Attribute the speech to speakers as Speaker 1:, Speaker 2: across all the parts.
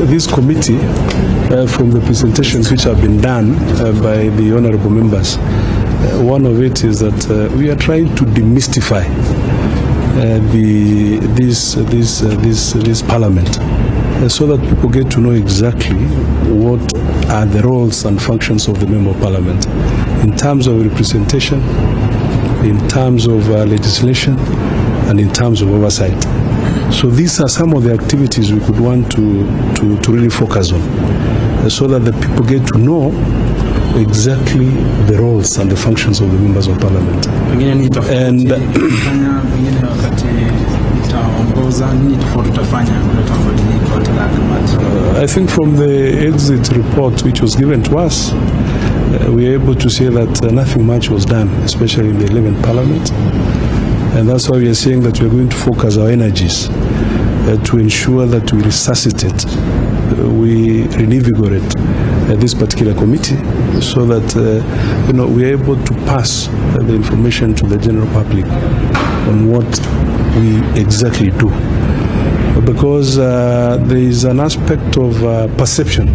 Speaker 1: this committee, from the presentations which have been done by the honorable members, one of it is that we are trying to demystify this parliament, so that people get to know exactly what are the roles and functions of the member of parliament in terms of representation, in terms of legislation, and in terms of oversight. So these are some of the activities we could want to really focus on, so that the people get to know exactly the roles and the functions of the members of parliament. And I think from the exit report which was given to us, we are able to say that nothing much was done, especially in the 11th parliament. And that's why we are saying that we are going to focus our energies to ensure that we resuscitate, we reinvigorate this particular committee, so that we are able to pass the information to the general public on what we exactly do. Because there is an aspect of perception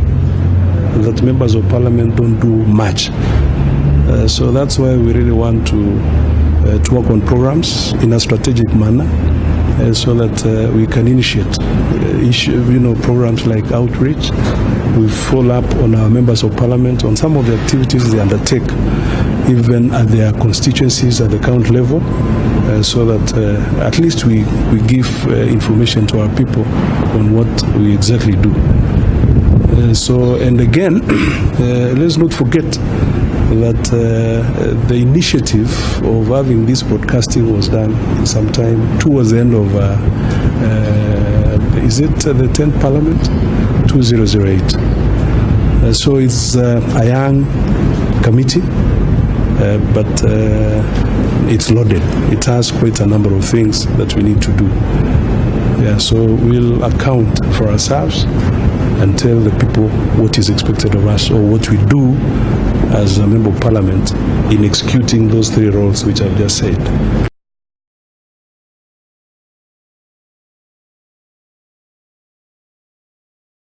Speaker 1: that members of parliament don't do much. So that's why we really want to work on programs in a strategic manner, so that we can initiate programs like outreach. We follow up on our members of parliament on some of the activities they undertake, even at their constituencies at the county level, so that at least we give information to our people on what we exactly do. And again, let's not forget that the initiative of having this broadcasting was done sometime towards the end of, is it the 10th Parliament? 2008. So it's a young committee, but it's loaded. It has quite a number of things that we need to do. Yeah, so we'll account for ourselves and tell the people what is expected of us, or what we do as a member of parliament in executing those three roles which I've just said.